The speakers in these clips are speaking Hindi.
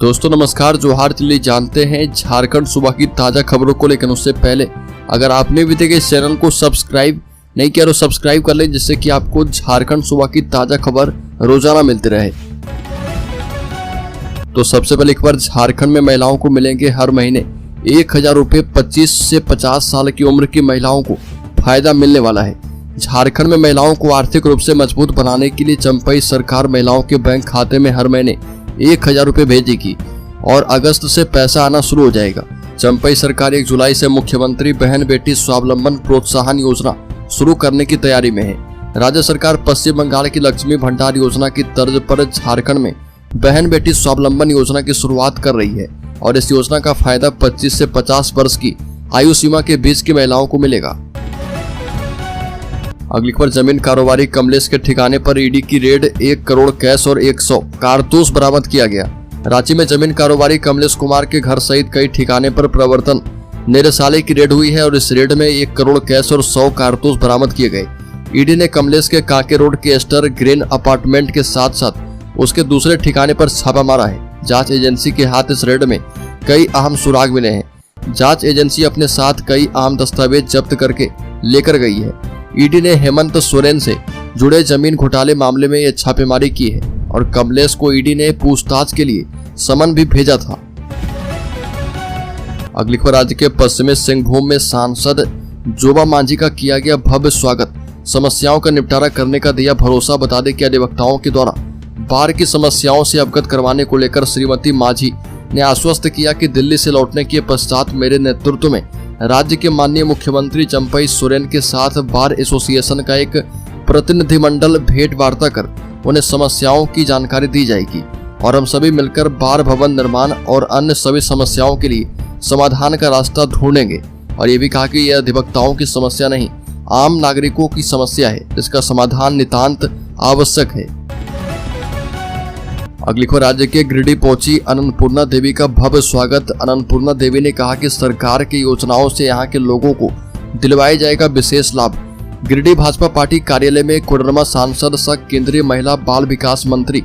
दोस्तों नमस्कार, जोहार। चलिए जानते हैं झारखंड सुबह की ताज़ा खबरों को। लेकिन उससे पहले अगर आपने अभी तक इस चैनल को सब्सक्राइब नहीं किया तो सब्सक्राइब कर लें, जिससे कि आपको झारखंड सुबह की ताज़ा खबर रोजाना मिलती रहे। तो सबसे पहले एक बार झारखंड में महिलाओं को मिलेंगे हर महीने 1000 रुपये। 25 से 50 साल की उम्र की महिलाओं को फायदा मिलने वाला है। झारखंड में महिलाओं को आर्थिक रूप से मजबूत बनाने के लिए चंपई सरकार महिलाओं के बैंक खाते में हर महीने 1000 रुपये भेजेगी और अगस्त से पैसा आना शुरू हो जाएगा। चंपई सरकार 1 जुलाई से मुख्यमंत्री बहन बेटी स्वावलंबन प्रोत्साहन योजना शुरू करने की तैयारी में है। राज्य सरकार पश्चिम बंगाल की लक्ष्मी भंडार योजना की तर्ज पर झारखंड में बहन बेटी स्वावलंबन योजना की शुरुआत कर रही है और इस योजना का फायदा 25 से 50 वर्ष की आयु सीमा के बीच की महिलाओं को मिलेगा। अगली खबर, जमीन कारोबारी कमलेश के ठिकाने पर ईडी की रेड, 1 करोड़ कैश और 100 कारतूस बरामद किया गया। रांची में जमीन कारोबारी कमलेश कुमार के घर सहित कई ठिकाने पर प्रवर्तन निदेशालय की रेड हुई है और इस रेड में 1 करोड़ कैश और 100 कारतूस बरामद किए गए। ईडी ने कमलेश के कांके रोड के एस्टर ग्रीन अपार्टमेंट के साथ साथ उसके दूसरे ठिकाने पर छापा मारा है। जांच एजेंसी के हाथ इस रेड में कई अहम सुराग मिले हैं। जांच एजेंसी अपने साथ कई अहम दस्तावेज जब्त करके लेकर गई है। ईडी ने हेमंत सोरेन से जुड़े जमीन घोटाले मामले में यह छापेमारी की है और कमलेश को ईडी ने पूछताछ के लिए समन भी भेजा था। अगली खबर, राज्य के पश्चिमी सिंहभूम में सांसद जोबा मांझी का किया गया भव्य स्वागत। समस्याओं का निपटारा करने का दिया भरोसा। बता दें कि अधिवक्ताओं के द्वारा बाढ़ की समस्याओं से अवगत करवाने को लेकर श्रीमती मांझी ने आश्वस्त किया कि दिल्ली से लौटने के पश्चात मेरे नेतृत्व में राज्य के माननीय मुख्यमंत्री चंपई सोरेन के साथ बार एसोसिएशन का एक प्रतिनिधिमंडल भेंट वार्ता कर उन्हें समस्याओं की जानकारी दी जाएगी और हम सभी मिलकर बार भवन निर्माण और अन्य सभी समस्याओं के लिए समाधान का रास्ता ढूंढेंगे। और ये भी कहा कि यह अधिवक्ताओं की समस्या नहीं, आम नागरिकों की समस्या है, इसका समाधान नितांत आवश्यक है। अगली खबर, राज्य के गिरिडीह पहुंची अन्नपूर्णा देवी का भव्य स्वागत। अन्नपूर्णा देवी ने कहा कि सरकार की योजनाओं से यहां के लोगों को दिलवाया जाएगा विशेष लाभ। गिरिडीह भाजपा पार्टी कार्यालय में कोडरमा सांसद सह केंद्रीय महिला बाल विकास मंत्री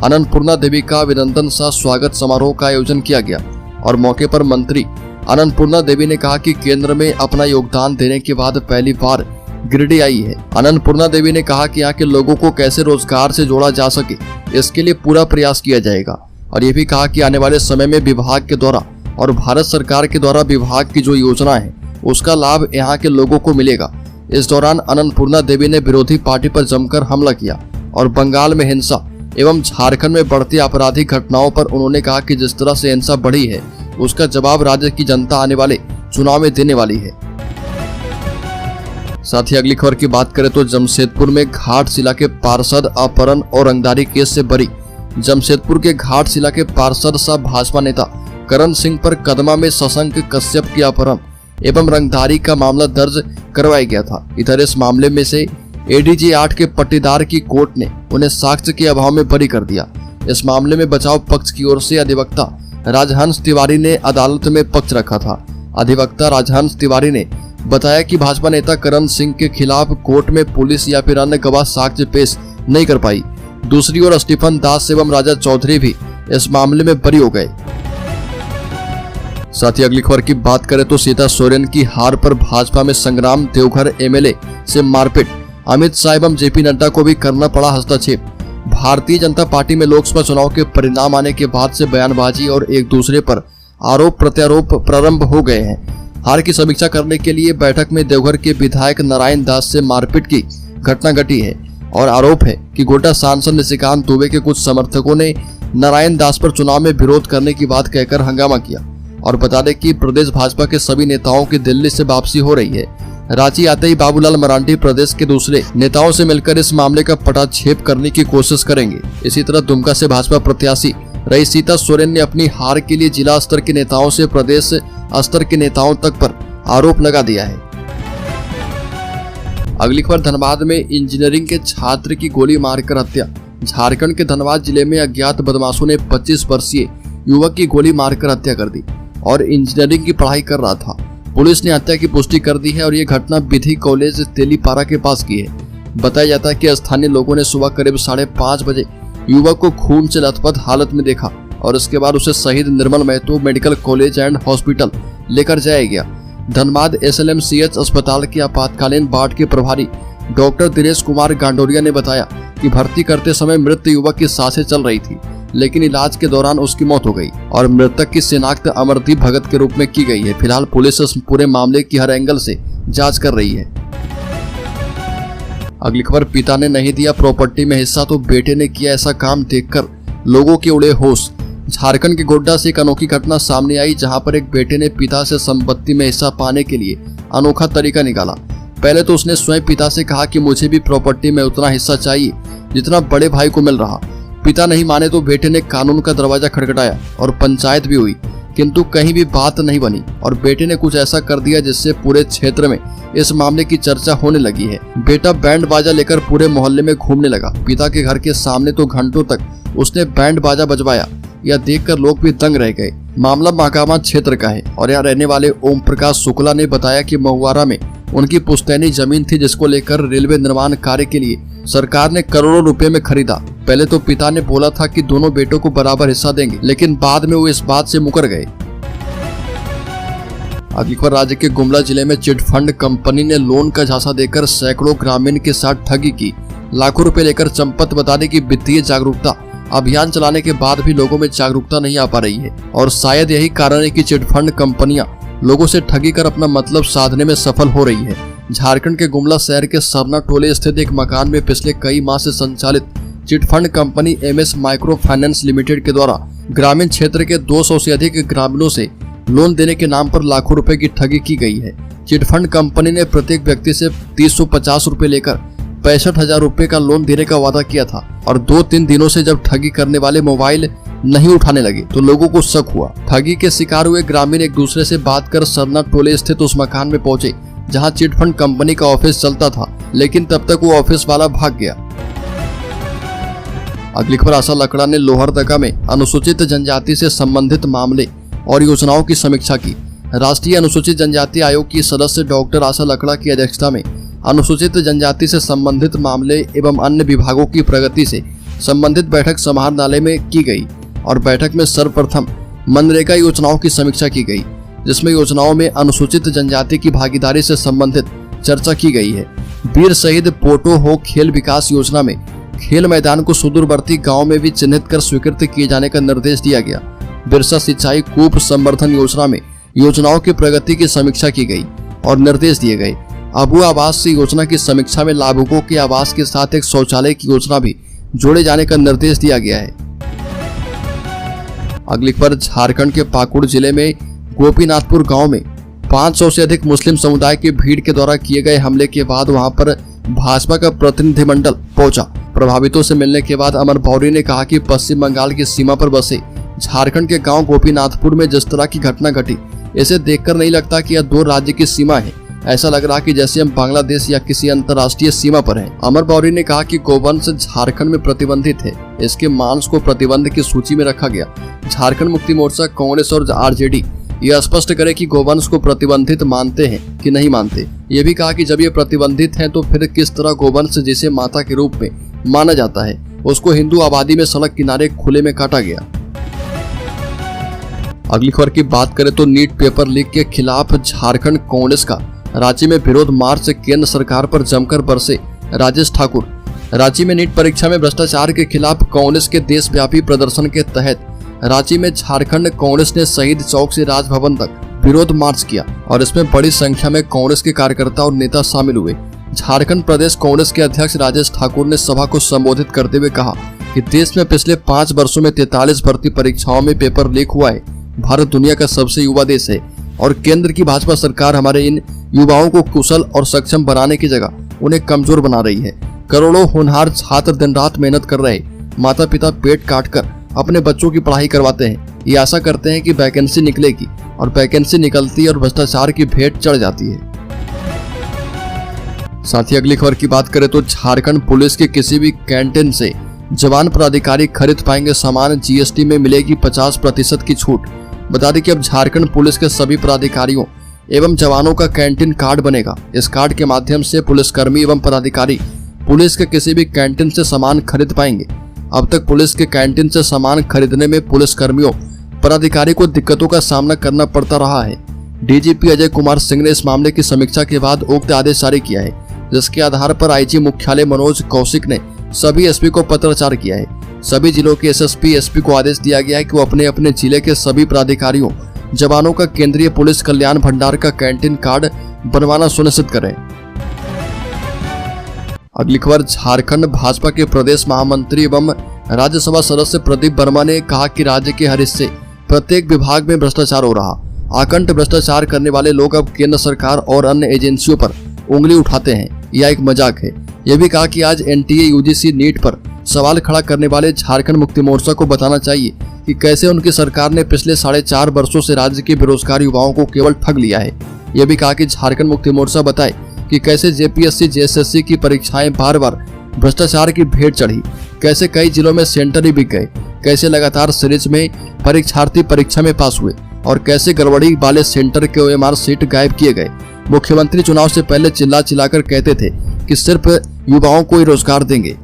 अन्नपूर्णा देवी का अभिनंदन सह स्वागत समारोह का आयोजन किया गया और मौके पर मंत्री अन्नपूर्णा देवी ने कहा कि केंद्र में अपना योगदान देने के बाद पहली बार गिरिडीह आई है। अन्नपूर्णा देवी ने कहा कि यहाँ के लोगों को कैसे रोजगार से जोड़ा जा सके, इसके लिए पूरा प्रयास किया जाएगा और ये भी कहा कि आने वाले समय में विभाग के द्वारा और भारत सरकार के द्वारा विभाग की जो योजना है उसका लाभ यहाँ के लोगों को मिलेगा। इस दौरान अन्नपूर्णा देवी ने विरोधी पार्टी पर जमकर हमला किया और बंगाल में हिंसा एवं झारखंड में बढ़ती आपराधिक घटनाओं पर उन्होंने कहा कि जिस तरह से हिंसा बढ़ी है उसका जवाब राज्य की जनता आने वाले चुनाव में देने वाली है। साथ ही अगली खबर की बात करें तो जमशेदपुर में घाटशिला के पार्षद अपहरण और रंगदारी केस से बरी। जमशेदपुर के घाटशिला के पार्षद सह भाजपा नेता करण सिंह पर कदमा में शशांक कश्यप की अपहरण एवं रंगदारी का मामला दर्ज करवाया गया था। इधर इस मामले में से एडीजे 8 के पट्टीदार की कोर्ट ने उन्हें साक्ष्य के अभाव में बरी कर दिया। इस मामले में बचाव पक्ष की ओर से अधिवक्ता राजहंस तिवारी ने अदालत में पक्ष रखा था। अधिवक्ता राजहंस तिवारी ने बताया कि भाजपा नेता करण सिंह के खिलाफ कोर्ट में पुलिस या फिर अन्य गवाह साक्ष्य पेश नहीं कर पाई। दूसरी ओर स्टीफन दास एवं राजा चौधरी भी इस मामले में बरी हो गए। साथ ही अगली खबर की बात करें तो सीता सोरेन की हार पर भाजपा में संग्राम। देवघर एमएलए से मारपीट। अमित शाह एवं जेपी नड्डा को भी करना पड़ा हस्तक्षेप। भारतीय जनता पार्टी में लोकसभा चुनाव के परिणाम आने के बाद से बयानबाजी और एक दूसरे पर आरोप प्रत्यारोप प्रारंभ हो गए हैं। हार की समीक्षा करने के लिए बैठक में देवघर के विधायक नारायण दास से मारपीट की घटना घटी है और आरोप है कि गोड्डा सांसद निशिकांत दुबे के कुछ समर्थकों ने नारायण दास पर चुनाव में विरोध करने की बात कहकर हंगामा किया। और बता दें कि प्रदेश भाजपा के सभी नेताओं की दिल्ली से वापसी हो रही है। रांची आते ही बाबूलाल मरांडी प्रदेश के दूसरे नेताओं से मिलकर इस मामले का पटाक्षेप करने की कोशिश करेंगे। इसी तरह दुमका से भाजपा प्रत्याशी रही सीता सोरेन ने अपनी हार के लिए जिला स्तर के नेताओं से प्रदेश स्तर के नेताओं तक पर आरोप लगा दिया है। अगली खबर, धनबाद में इंजीनियरिंग के छात्र की गोली मारकर हत्या। झारखंड के धनबाद जिले में अज्ञात बदमाशों ने 25 वर्षीय युवक की गोली मारकर हत्या कर दी और इंजीनियरिंग की पढ़ाई कर रहा था। पुलिस ने हत्या की पुष्टि कर दी है और ये घटना विधि कॉलेज तेलीपारा के पास की है। बताया जाता है कि स्थानीय लोगों ने सुबह करीब 5:30 बजे युवक को खून से लथपथ हालत में देखा और इसके बाद उसे शहीद Nirmal Mahato medical college and hospital लेकर जाया गया। धनबाद SLMCH अस्पताल के आपातकालीन वार्ड के प्रभारी डॉक्टर दिनेश कुमार गांडोरिया ने बताया कि भर्ती करते समय मृत युवक की सांसें चल रही थी, लेकिन इलाज के दौरान उसकी मौत हो गई और मृतक की शिनाख्त अमरदीप भगत के रूप में की गई है। फिलहाल पुलिस इस पूरे मामले की हर एंगल से जांच कर रही है। अगली खबर, पिता ने नहीं दिया प्रॉपर्टी में हिस्सा तो बेटे ने किया ऐसा काम, देखकर लोगों के उड़े होश। झारखंड के गोड्डा से एक अनोखी घटना सामने आई, जहां पर एक बेटे ने पिता से संपत्ति में हिस्सा पाने के लिए अनोखा तरीका निकाला। पहले तो उसने स्वयं पिता से कहा कि मुझे भी प्रॉपर्टी में उतना हिस्सा चाहिए जितना बड़े भाई को मिल रहा। पिता नहीं माने तो बेटे ने कानून का दरवाजा खटखटाया और पंचायत भी हुई, किंतु कहीं भी बात नहीं बनी और बेटे ने कुछ ऐसा कर दिया जिससे पूरे क्षेत्र में इस मामले की चर्चा होने लगी है। बेटा बैंड बाजा लेकर पूरे मोहल्ले में घूमने लगा। पिता के घर के सामने तो घंटों तक उसने बैंड बाजा बजवाया। यह देखकर लोग भी दंग रह गए। मामला महागामा क्षेत्र का है और यहाँ रहने वाले ओम प्रकाश शुक्ला ने बताया कि महुआरा में उनकी पुश्तैनी जमीन थी, जिसको लेकर रेलवे निर्माण कार्य के लिए सरकार ने करोड़ों रुपए में खरीदा। पहले तो पिता ने बोला था कि दोनों बेटों को बराबर हिस्सा देंगे, लेकिन बाद में वो इस बात से मुकर गए। अगली खबर, राज्य के गुमला जिले में चिटफंड कंपनी ने लोन का झांसा देकर सैकड़ों ग्रामीण के साथ ठगी की। लाखों रुपए लेकर संपत्ति बताने की वित्तीय जागरूकता अभियान चलाने के बाद भी लोगों में जागरूकता नहीं आ पा रही है और शायद यही कारण है कि चिटफंड कंपनियां लोगों से ठगी कर अपना मतलब साधने में सफल हो रही है। झारखंड के गुमला शहर के सरना टोले स्थित एक मकान में पिछले कई माह से संचालित chit fund company MS micro finance limited के द्वारा ग्रामीण क्षेत्र के 200 से अधिक ग्रामीणों से लोन देने के नाम पर लाखों रुपए की ठगी की गई है। चिटफंड कंपनी ने प्रत्येक व्यक्ति से 350 रुपए लेकर 65,000 रुपए का लोन देने का वादा किया था और 2-3 दिनों से जब ठगी करने वाले मोबाइल नहीं उठाने लगे तो लोगों को शक हुआ। ठगी के शिकार हुए ग्रामीण एक दूसरे से बात कर सरना टोले स्थित उस मकान में पहुंचे जहां चिटफंड कंपनी का ऑफिस चलता था, लेकिन तब तक वो ऑफिस वाला भाग गया। अगली खबर, आशा लकड़ा ने लोहरदगा में अनुसूचित जनजाति से संबंधित मामले और योजनाओं की समीक्षा की। राष्ट्रीय अनुसूचित जनजाति आयोग की सदस्य डॉक्टर आशा लकड़ा की अध्यक्षता में अनुसूचित जनजाति से संबंधित मामले एवं अन्य विभागों की प्रगति से संबंधित बैठक समाहरणालय में की गई और बैठक में सर्वप्रथम मनरेगा योजनाओं की समीक्षा की गई, जिसमें योजनाओं में अनुसूचित जनजाति की भागीदारी से संबंधित चर्चा की गई है। वीर शहीद पोटो हो खेल विकास योजना में खेल मैदान को सुदूरवर्ती गाँव में भी चिन्हित कर स्वीकृत किए जाने का निर्देश दिया गया। बिरसा सिंचाई कूप संवर्धन योजना में योजनाओं की प्रगति की समीक्षा की गई और निर्देश दिए गए। अबू आवास योजना की समीक्षा में लाभुकों के आवास के साथ एक शौचालय की योजना भी जोड़े जाने का निर्देश दिया गया है। अगली खबर, झारखंड के पाकुड़ जिले में गोपीनाथपुर गांव में 500 से अधिक मुस्लिम समुदाय की भीड़ के द्वारा किए गए हमले के बाद वहां पर भाजपा का प्रतिनिधिमंडल पहुंचा। प्रभावितों से मिलने के बाद अमर बौरी ने कहा कि पश्चिम बंगाल की सीमा पर बसे झारखंड के गांव गोपीनाथपुर में जिस तरह की घटना घटी, इसे देखकर नहीं लगता कि यह 2 राज्य की सीमा है। ऐसा लग रहा कि जैसे हम बांग्लादेश या किसी अंतर्राष्ट्रीय सीमा पर हैं। अमर बौरी ने कहा कि गोवंश झारखंड में प्रतिबंधित है, इसके मांस को प्रतिबंध की सूची में रखा गया। झारखंड मुक्ति मोर्चा, कांग्रेस और RJD यह स्पष्ट करे कि गोवंश को प्रतिबंधित मानते हैं कि नहीं मानते। ये भी कहा कि जब ये प्रतिबंधित है तो फिर किस तरह गोवंश जिसे माता के रूप में माना जाता है उसको हिंदू आबादी में सड़क किनारे खुले में काटा गया। अगली खबर की बात करें तो नीट पेपर लीक के खिलाफ झारखंड कांग्रेस का रांची में विरोध मार्च। केंद्र सरकार पर जमकर बरसे राजेश ठाकुर। रांची में नीट परीक्षा में भ्रष्टाचार के खिलाफ कांग्रेस के देशव्यापी प्रदर्शन के तहत रांची में झारखंड कांग्रेस ने शहीद चौक से राजभवन तक विरोध मार्च किया और इसमें बड़ी संख्या में कांग्रेस के कार्यकर्ता और नेता शामिल हुए। झारखंड प्रदेश कांग्रेस के अध्यक्ष राजेश ठाकुर ने सभा को संबोधित करते हुए कहा कि देश में पिछले 5 वर्षों में 43 भर्ती परीक्षाओं में पेपर लीक हुआ है। भारत दुनिया का सबसे युवा देश है और केंद्र की भाजपा सरकार हमारे इन युवाओं को कुशल और सक्षम बनाने की जगह उन्हें कमजोर बना रही है। करोड़ों होनहार छात्र दिन रात मेहनत कर रहे, माता पिता पेट काटकर अपने बच्चों की पढ़ाई करवाते हैं। ये आशा करते हैं कि वैकेंसी निकलेगी और वैकेंसी निकलती है और भ्रष्टाचार की भेंट चढ़ जाती है। साथ ही अगली खबर की बात करें तो झारखंड पुलिस के किसी भी कैंटीन से जवान पदाधिकारी खरीद पाएंगे सामान, GST में मिलेगी 50% की छूट। बता दें कि अब झारखंड पुलिस के सभी पदाधिकारियों एवं जवानों का कैंटीन कार्ड बनेगा। इस कार्ड के माध्यम से पुलिसकर्मी एवं पदाधिकारी पुलिस के किसी भी कैंटीन से सामान खरीद पाएंगे। अब तक पुलिस के कैंटीन से सामान खरीदने में पुलिस कर्मियों पदाधिकारी को दिक्कतों का सामना करना पड़ता रहा है। डीजीपी अजय कुमार सिंह ने इस मामले की समीक्षा के बाद उक्त आदेश जारी किया है, जिसके आधार पर आईजी मुख्यालय मनोज कौशिक ने सभी एसपी को पत्राचार किया है। सभी जिलों के एसएसपी एसपी को आदेश दिया गया है कि वो अपने अपने जिले के सभी पदाधिकारियों जवानों का केंद्रीय पुलिस कल्याण भंडार का कैंटीन कार्ड बनवाना सुनिश्चित करें। अगली खबर, झारखंड भाजपा के प्रदेश महामंत्री एवं राज्यसभा सदस्य प्रदीप वर्मा ने कहा कि राज्य के हर हिस्से प्रत्येक विभाग में भ्रष्टाचार हो रहा। आकंठ भ्रष्टाचार करने वाले लोग अब केंद्र सरकार और अन्य एजेंसियों पर उंगली उठाते हैं, यह एक मजाक है। यह भी कहा कि आज एनटीए यूजीसी नीट पर सवाल खड़ा करने वाले झारखंड मुक्ति मोर्चा को बताना चाहिए कि कैसे उनकी सरकार ने पिछले 4.5 वर्षों से राज्य के बेरोजगार युवाओं को केवल ठग लिया है। यह भी कहा कि झारखंड मुक्ति मोर्चा बताए कि कैसे जेपीएससी जेएसएससी की परीक्षाएं बार बार भ्रष्टाचार की भेंट चढ़ी, कैसे कई जिलों में सेंटर ही बिक गए, कैसे लगातार सीरीज में परीक्षार्थी परीक्षा में पास हुए और कैसे गड़बड़ी वाले सेंटर के ओएमआर सीट गायब किए गए। मुख्यमंत्री चुनाव से पहले चिल्ला चिल्लाकर कहते थे कि सिर्फ युवाओं को ही रोजगार देंगे।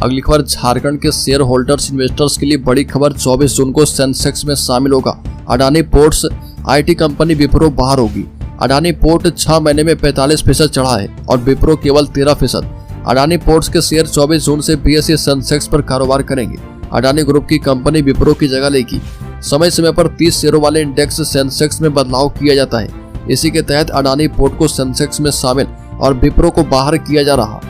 अगली खबर, झारखंड के शेयर होल्डर्स इन्वेस्टर्स के लिए बड़ी खबर। 24 जून को सेंसेक्स में शामिल होगा Adani ports. IT company Wipro बाहर होगी। अडानी पोर्ट 6 महीने में 45% चढ़ा है और विप्रो केवल 13%। अडानी पोर्ट्स के शेयर 24 जून से बीएसई सेंसेक्स पर कारोबार करेंगे। अडानी ग्रुप की कंपनी विप्रो की जगह लेगी। समय समय पर 30 शेयरों वाले इंडेक्स सेंसेक्स में बदलाव किया जाता है। इसी के तहत अडानी पोर्ट को सेंसेक्स में शामिल और विप्रो को बाहर किया जा रहा।